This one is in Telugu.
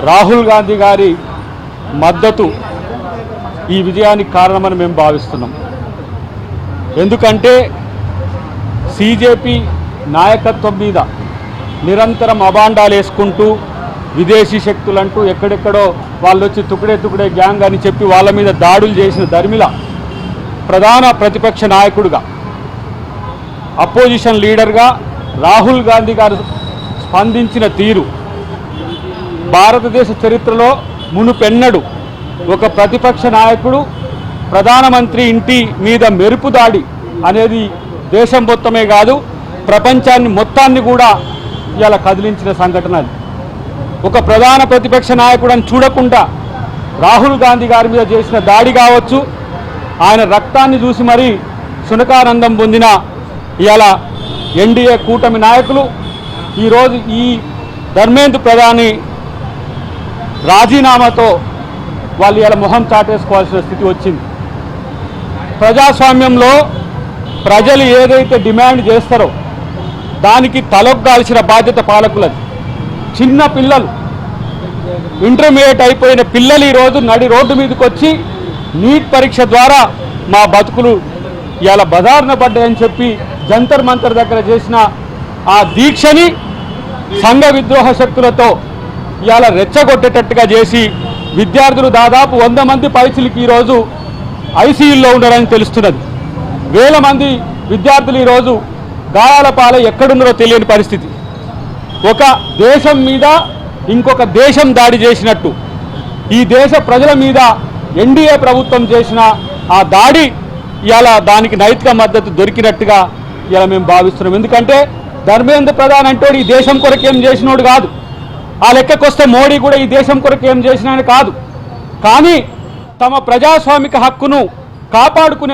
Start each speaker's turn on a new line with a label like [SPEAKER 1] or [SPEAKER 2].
[SPEAKER 1] రాహుల్ గాంధీ గారి మద్దతు ఈ విజయానికి కారణమని మేము భావిస్తున్నాం. ఎందుకంటే సిజేపీ నాయకత్వం మీద నిరంతరం అబాండాలు వేసుకుంటూ విదేశీ శక్తులంటూ ఎక్కడెక్కడో వాళ్ళు వచ్చి తుకుడే గ్యాంగ్ అని చెప్పి వాళ్ళ మీద దాడులు చేసిన దర్మిల ప్రధాన ప్రతిపక్ష నాయకుడిగా, అపోజిషన్ లీడర్గా రాహుల్ గాంధీ గారు స్పందించిన తీరు భారతదేశ చరిత్రలో మునుపెన్నడు ఒక ప్రతిపక్ష నాయకుడు ప్రధానమంత్రి ఇంటి మీద మెరుపు దాడి అనేది దేశం మొత్తమే కాదు ప్రపంచాన్ని మొత్తాన్ని కూడా ఇలా కదిలించిన సంఘటన. ఒక ప్రధాన ప్రతిపక్ష నాయకుడని చూడకుండా రాహుల్ గాంధీ గారి మీద చేసిన దాడి కావచ్చు, ఆయన రక్తాన్ని చూసి మరీ శునకానందం పొందిన ఇలా ఎన్డీఏ కూటమి నాయకులు ఈరోజు ఈ ధర్మేంద్ర ప్రధాని రాజీనామాతో వాళ్ళు ఇలా మొహం చాటేసుకోవాల్సిన స్థితి వచ్చింది. ప్రజాస్వామ్యంలో ప్రజలు ఏదైతే డిమాండ్ చేస్తారో దానికి తలొగ్గాల్సిన బాధ్యత పాలకులది. చిన్న పిల్లలు, ఇంటర్మీడియట్ అయిపోయిన పిల్లలు ఈరోజు నడి రోడ్డు మీదకి వచ్చి నీట్ పరీక్ష ద్వారా మా బతుకులు ఇలా బదారున పడ్డాయని చెప్పి జంతర్ మంతర్ దగ్గర చేసిన ఆ దీక్షని సంఘ విద్రోహ శక్తులతో ఇలా రెచ్చగొట్టేటట్టుగా చేసి విద్యార్థులు దాదాపు 100 మంది పైచిలకి ఈరోజు ఐసీయూల్లో ఉన్నారని తెలుస్తున్నది. వేల మంది విద్యార్థులు ఈరోజు గాయాల పాలై ఎక్కడున్నారో తెలియని పరిస్థితి. ఒక దేశం మీద ఇంకొక దేశం దాడి చేసినట్టు ఈ దేశ ప్రజల మీద ఎన్డీఏ ప్రభుత్వం చేసిన ఆ దాడి ఇలా దానికి నైతిక మద్దతు దొరికినట్టుగా ఇలా మేము భావిస్తున్నాం. ఎందుకంటే ధర్మేంద్ర ప్రధాన్ అంటే ఈ దేశం కొరకు ఏం చేసినోడు కాదు, ఆ లెక్కకొస్తే మోడీ కూడా ఈ దేశం కొరకు ఏం చేసినాయని కాదు, కానీ తమ ప్రజాస్వామిక హక్కును కాపాడుకునే